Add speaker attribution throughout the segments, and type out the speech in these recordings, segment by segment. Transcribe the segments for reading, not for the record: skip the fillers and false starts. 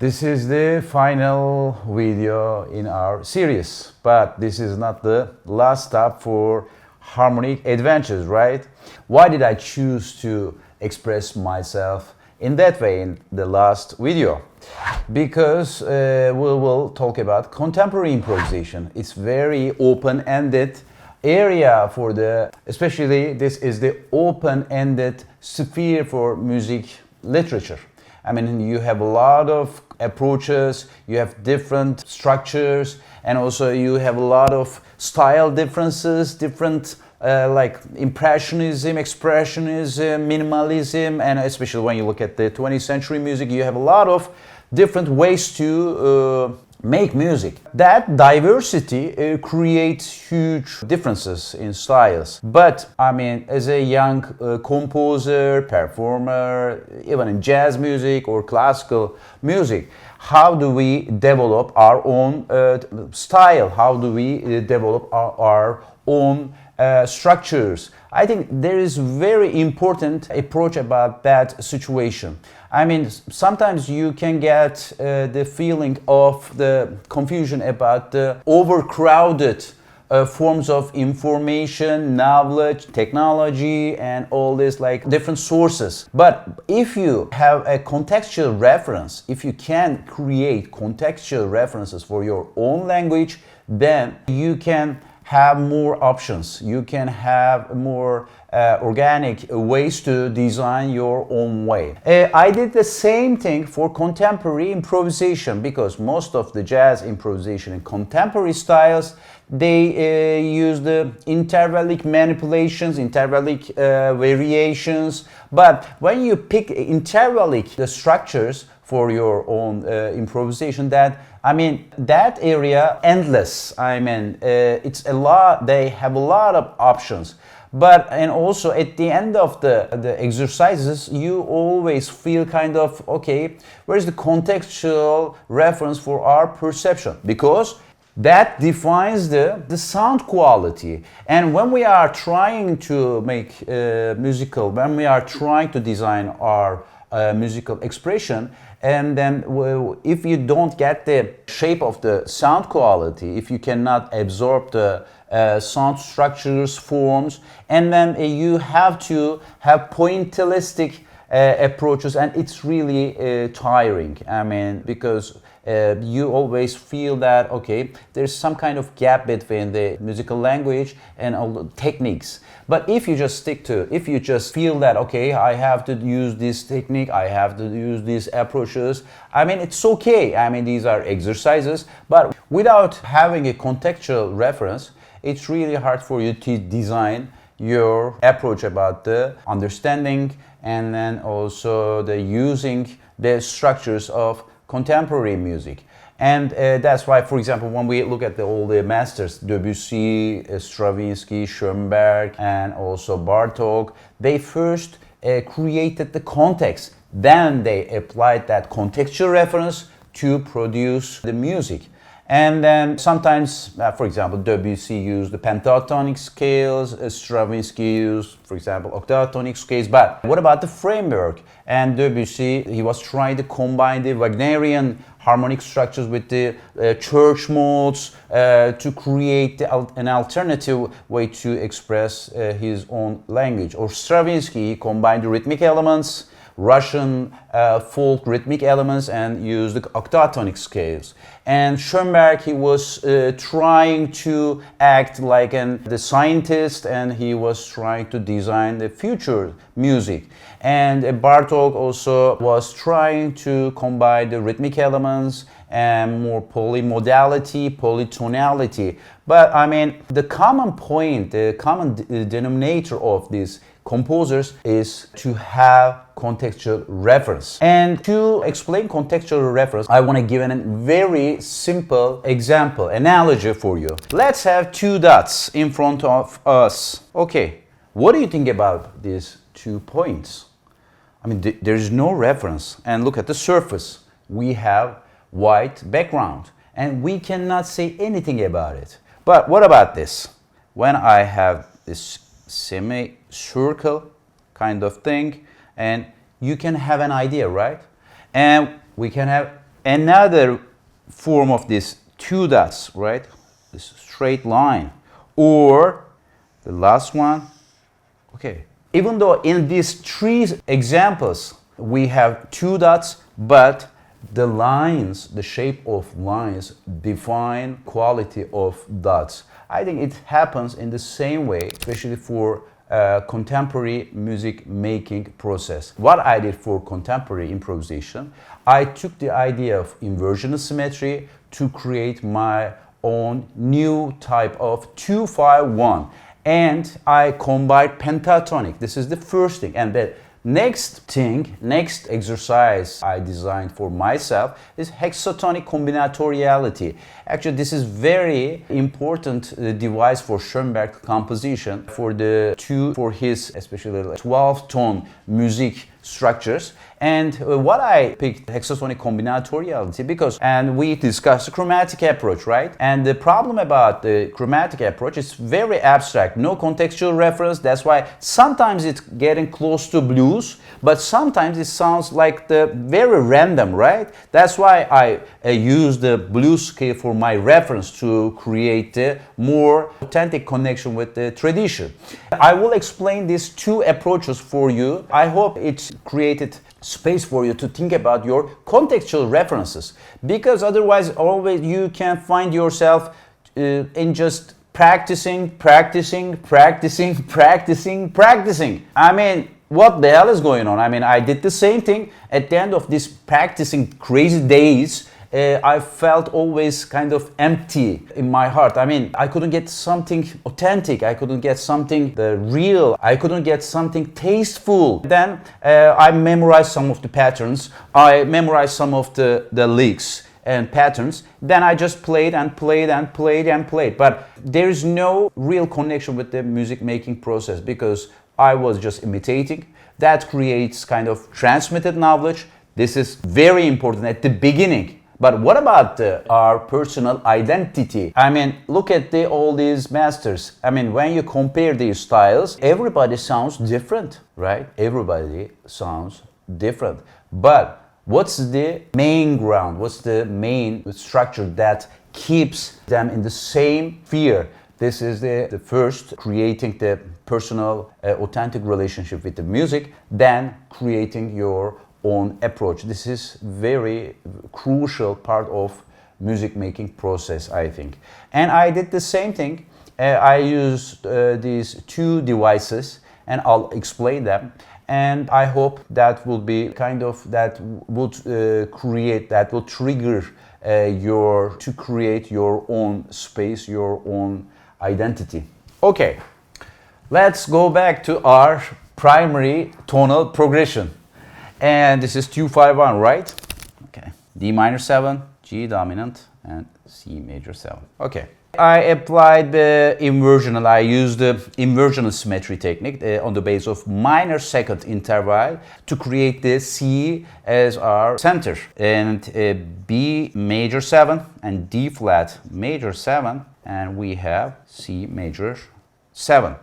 Speaker 1: This is the final video in our series, but this is not the last stop for harmonic adventures, right? Why did I choose to express myself in that way in the last video? Because we will talk about contemporary improvisation. It's very open-ended area for especially this is the open-ended sphere for music literature. I mean, you have a lot of approaches, you have different structures, and also you have a lot of style differences, different like impressionism, expressionism, minimalism, and especially when you look at the 20th century music, you have a lot of different ways to make music. That diversity creates huge differences in styles. But I mean, as a young composer, performer, even in jazz music or classical music, how do we develop our own style? How do we develop our own structures? I think there is very important approach about that situation. I mean, sometimes you can get the feeling of the confusion about the overcrowded forms of information, knowledge, technology, and all this like different sources. But if you have a contextual reference, if you can create contextual references for your own language, then you can have more options. You can have more organic ways to design your own way. I did the same thing for contemporary improvisation because most of the jazz improvisation in contemporary styles, they use the intervallic manipulations, intervallic variations. But when you pick intervallic the structures for your own improvisation, that area endless. I mean, it's a lot. They have a lot of options. But and also at the end of the exercises, you always feel kind of okay. Where's the contextual reference for our perception? Because that defines the sound quality. And when we are trying to make when we are trying to design our musical expression, and then if you don't get the shape of the sound quality, if you cannot absorb the sound structures, forms, and then you have to have pointillistic approaches, and it's really tiring. I mean, because you always feel that okay, there's some kind of gap between the musical language and all the techniques. But if you just if you just feel that okay, I have to use this technique, I have to use these approaches, I mean, it's okay. I mean, these are exercises, but without having a contextual reference, it's really hard for you to design your approach about the understanding and then also the using the structures of contemporary music. And that's why, for example, when we look at all the masters, Debussy, Stravinsky, Schoenberg, and also Bartók, they first created the context. Then they applied that contextual reference to produce the music. And then sometimes, for example, Debussy used the pentatonic scales, Stravinsky used, for example, octatonic scales. But what about the framework? And Debussy, he was trying to combine the Wagnerian harmonic structures with the church modes to create an alternative way to express his own language. Or Stravinsky combined the rhythmic elements, Russian folk rhythmic elements, and used the octatonic scales. And Schoenberg, he was trying to act like the scientist, and he was trying to design the future music. And Bartók also was trying to combine the rhythmic elements and more polymodality, polytonality. But I mean, the common point, the common denominator of these composers is to have contextual reference. And to explain contextual reference, I want to give a very simple example, analogy for you. Let's have two dots in front of us. Okay, what do you think about these 2 points? I mean, there's no reference. And look at the surface. We have white background, and we cannot say anything about it. But what about this? When I have this semicircle kind of thing, and you can have an idea, right? And we can have another form of this two dots, right? This straight line, or the last one. Okay. Even though in these three examples we have two dots, but the lines, the shape of lines define quality of dots. I think it happens in the same way, especially for contemporary music making process. What I did for contemporary improvisation, I took the idea of inversional symmetry to create my own new type of 2-5-1, and I combined pentatonic. This is the first thing, and the next exercise I designed for myself is Hexatonic Combinatoriality. Actually, this is very important device for Schoenberg composition for his especially 12-tone music structures. And what I picked Hexatonic Combinatoriality because, and we discussed the chromatic approach, right? And the problem about the chromatic approach is very abstract, no contextual reference. That's why sometimes it's getting close to blues, but sometimes it sounds like the very random, right? That's why I use the blues scale for my reference to create the more authentic connection with the tradition. I will explain these two approaches for you. I hope it's created space for you to think about your contextual references, because otherwise always you can find yourself in just practicing. I mean, what the hell is going on? I mean, I did the same thing at the end of this practicing crazy days. I felt always kind of empty in my heart. I mean, I couldn't get something authentic. I couldn't get something real. I couldn't get something tasteful. Then I memorized some of the patterns. I memorized some of the licks and patterns. Then I just played. But there is no real connection with the music making process because I was just imitating. That creates kind of transmitted knowledge. This is very important at the beginning. But what about our personal identity? I mean, look at all these masters. I mean, when you compare these styles, everybody sounds different, right? Everybody sounds different. But what's the main ground? What's the main structure that keeps them in the same sphere? This is the first, creating the personal, authentic relationship with the music, then creating your own approach. This is very crucial part of music making process, I think. And I did the same thing. I used these two devices, and I'll explain them. And I hope that will be kind of, that would trigger to create your own space, your own identity. Okay, let's go back to our primary tonal progression. And this is 2-5-1, right? Okay. D minor 7, G dominant, and C major 7. Okay. I applied the inversional. I used the inversional symmetry technique on the base of minor second interval to create the C as our center, and B major 7 and D flat major 7, and we have C major 7.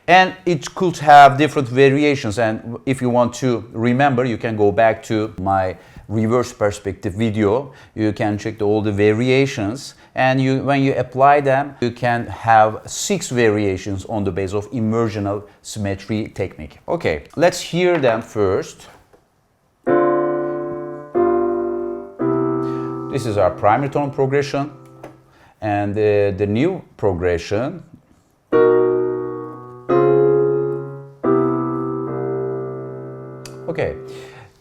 Speaker 1: And it could have different variations, and if you want to remember, you can go back to my reverse perspective video. You can check all the variations, and when you apply them, you can have 6 variations on the base of inversional symmetry technique. Okay, let's hear them first. This is our primary tone progression, and the new progression. Okay,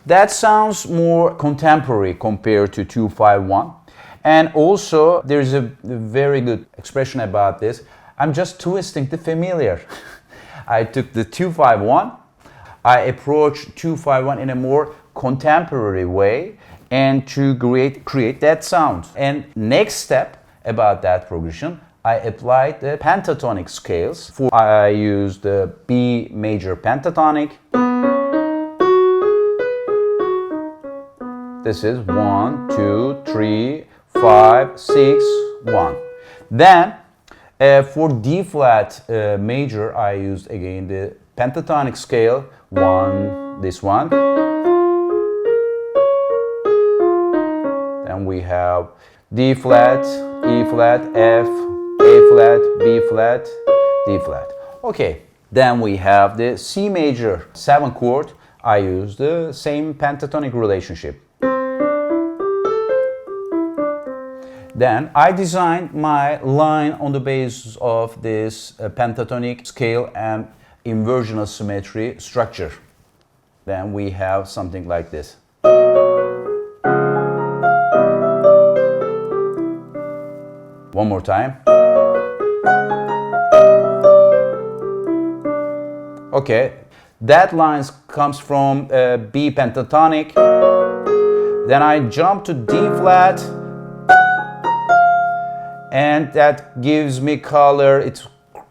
Speaker 1: that sounds more contemporary compared to 2-5-1. And also, there's a very good expression about this. I'm just twisting the familiar. I took the 2-5-1. I approached 2-5-1 in a more contemporary way, and to create that sound. And next step about that progression, I applied the pentatonic scales. I used the B major pentatonic. This is 1, 2, 3, 5, 6, 1. Then for D flat major, I used again the pentatonic scale. 1, this one. Then Then we have D flat, E flat, F, A flat, B flat, D flat. Okay, then we have the C major 7 chord. I use the same pentatonic relationship. Then I designed my line on the basis of this pentatonic scale and inversional symmetry structure. Then we have something like this. One more time. Okay, that line comes from B pentatonic. Then I jump to D flat, and that gives me color.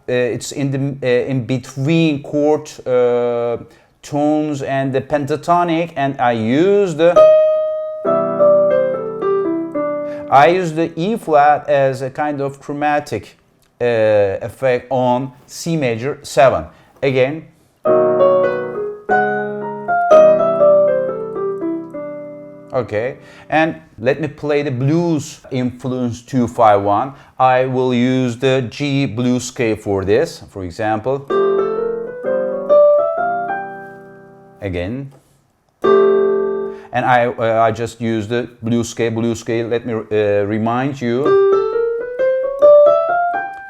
Speaker 1: It's in between chord tones and the pentatonic, and I use the E flat as a kind of chromatic effect on C major 7. Again. Okay, and let me play the blues influence 251. I will use the G blues scale for this, for example. Again. And I just use the blues scale. Let me remind you.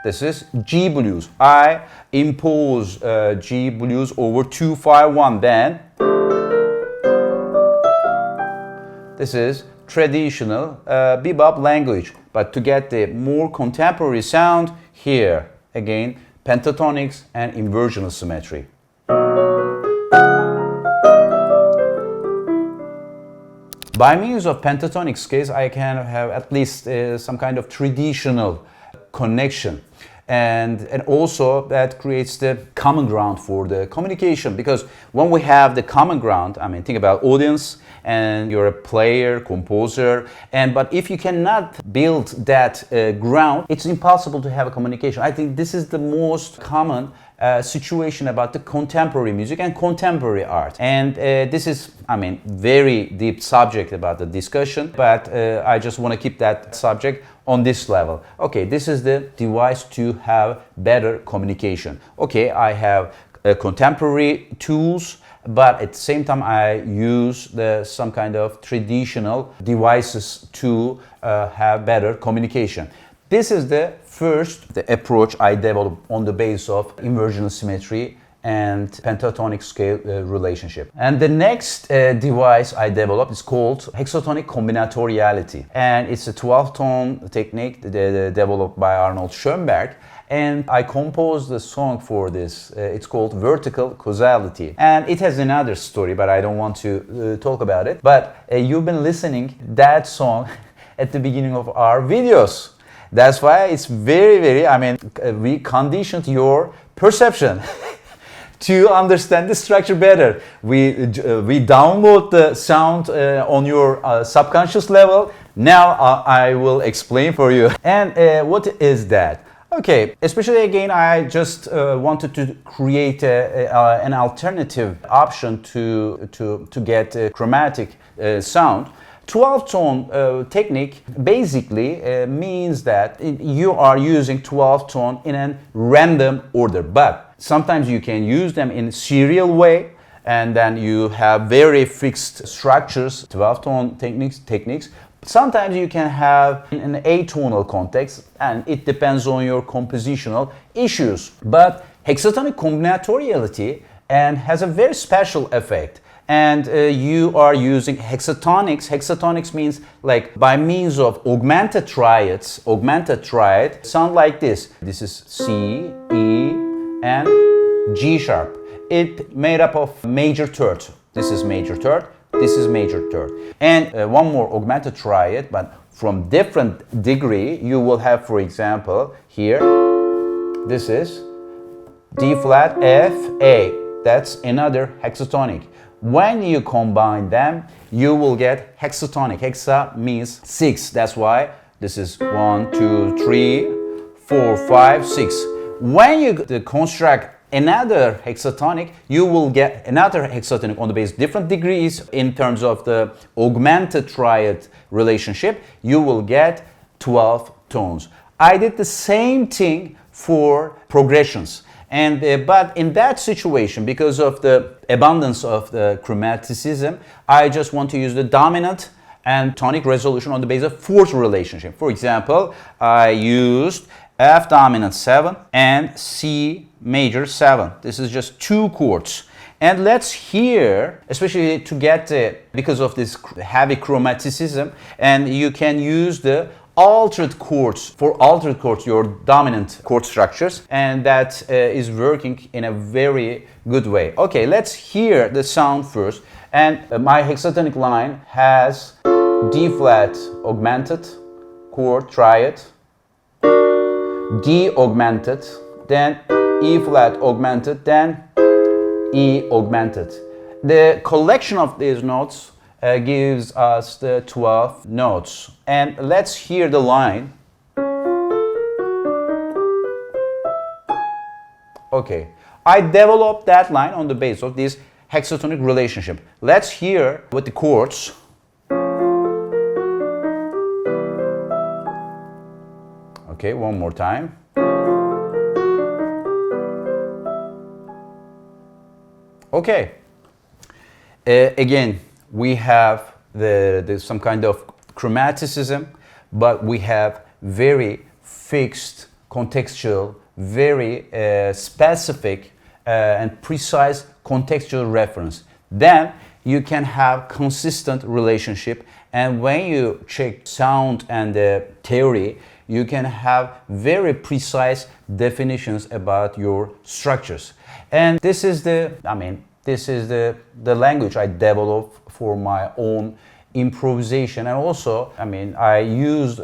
Speaker 1: This is G blues. I impose G blues over 251. Then this is traditional bebop language. But to get the more contemporary sound, here again pentatonics and inversional symmetry. By means of pentatonic scales, I can have at least some kind of traditional connection. And also that creates the common ground for the communication, because when we have the common ground, I mean, think about audience and you're a player, composer, but if you cannot build that ground, it's impossible to have a communication. I think this is the most common situation about the contemporary music and contemporary art. And this is, I mean, very deep subject about the discussion, but I just want to keep that subject on this level. Okay, this is the device to have better communication. Okay, I have contemporary tools, but at the same time I use some kind of traditional devices to have better communication. This is the first approach I developed on the basis of inversional symmetry and pentatonic scale relationship. And the next device I developed is called Hexatonic Combinatoriality. And it's a 12-tone technique developed by Arnold Schoenberg. And I composed the song for this. It's called Vertical Causality. And it has another story, but I don't want to talk about it. But you've been listening that song at the beginning of our videos. That's why it's very, I mean, we conditioned your perception to understand the structure better. We download the sound on your subconscious level. Now I will explain for you. And what is that? Okay, especially again, I just wanted to create an alternative option to get a chromatic sound. 12-tone technique basically means that you are using 12-tone in a random order, but sometimes you can use them in serial way, and then you have very fixed structures, 12-tone techniques. Sometimes you can have an atonal context, and it depends on your compositional issues. But hexatonic combinatoriality has a very special effect. And you are using hexatonics. Hexatonics means like by means of augmented triad sound like this. This is C, E, and G sharp. It made up of major third. This is major third. This is major third. And one more augmented triad, but from different degree. You will have, for example, here. This is D flat, F, A. That's another hexatonic. When you combine them, you will get hexatonic. Hexa means 6. That's why this is 1, 2, 3, 4, 5, 6. When you construct another hexatonic, you will get another hexatonic on the bass, different degrees in terms of the augmented triad relationship, you will get 12 tones. I did the same thing for progressions. And but in that situation, because of the abundance of the chromaticism, I just want to use the dominant and tonic resolution on the basis of fourth relationship. For example, I used F dominant 7 and C major 7. This is just two chords. And let's hear, especially to get, because of this heavy chromaticism, and you can use the altered chords, for altered chords, your dominant chord structures, and that is working in a very good way. Okay, let's hear the sound first. And my hexatonic line has D flat augmented, chord triad, D augmented, then E flat augmented, then E augmented. The collection of these notes gives us the 12 notes. And let's hear the line. Okay, I developed that line on the basis of this hexatonic relationship. Let's hear with the chords. Okay, one more time. Okay, again, we have some kind of chromaticism, but we have very fixed, contextual, very specific and precise contextual reference. Then you can have consistent relationship, and when you check sound and theory, you can have very precise definitions about your structures. And this is the language I developed for my own improvisation, and also, I used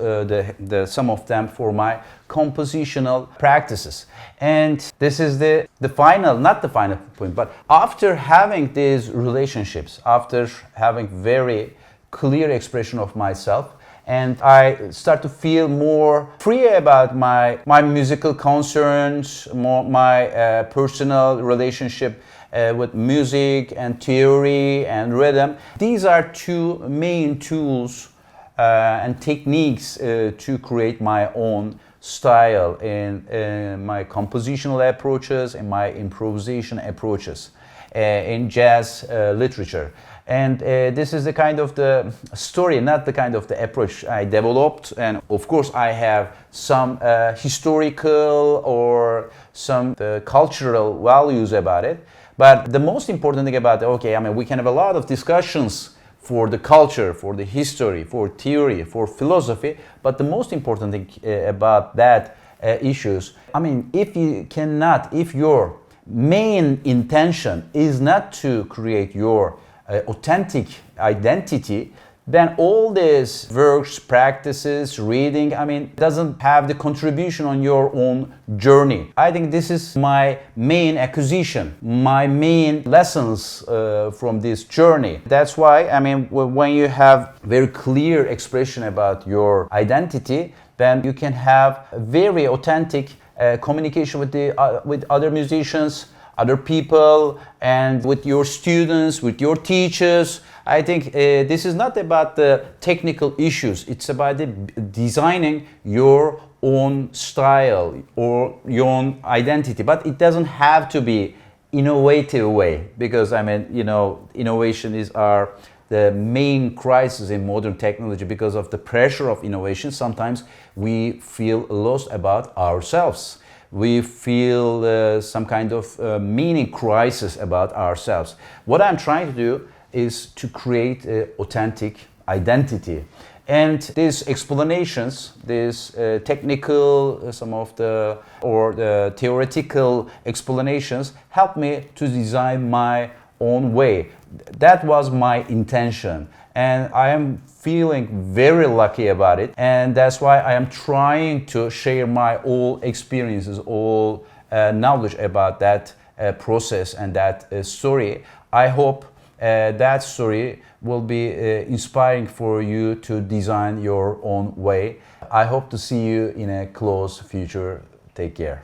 Speaker 1: some of them for my compositional practices. And this is the final, not the final point, but after having these relationships, after having very clear expression of myself, and I start to feel more free about my musical concerns, my personal relationship with music and theory and rhythm. These are two main tools and techniques to create my own style in my compositional approaches and my improvisation approaches in jazz literature. And this is the kind of the story, not the kind of the approach I developed. And of course, I have some historical or some cultural values about it. But the most important thing about it, we can have a lot of discussions for the culture, for the history, for theory, for philosophy. But the most important thing about that issues, if your main intention is not to create your authentic identity, then all these works, practices, reading, doesn't have the contribution on your own journey. I think this is my main acquisition, my main lessons from this journey. That's why, when you have very clear expression about your identity, then you can have very authentic communication with other musicians, other people, and with your students, with your teachers. I think this is not about the technical issues. It's about designing your own style or your own identity. But it doesn't have to be innovative way, because innovation is the main crisis in modern technology. Because of the pressure of innovation, sometimes we feel lost about ourselves. We feel some kind of meaning crisis about ourselves. What I'm trying to do is to create an authentic identity. And these explanations, these technical, the theoretical explanations help me to design my own way. That was my intention. And I am feeling very lucky about it. And that's why I am trying to share my all experiences, all knowledge about that process and that story. I hope that story will be inspiring for you to design your own way. I hope to see you in a close future. Take care.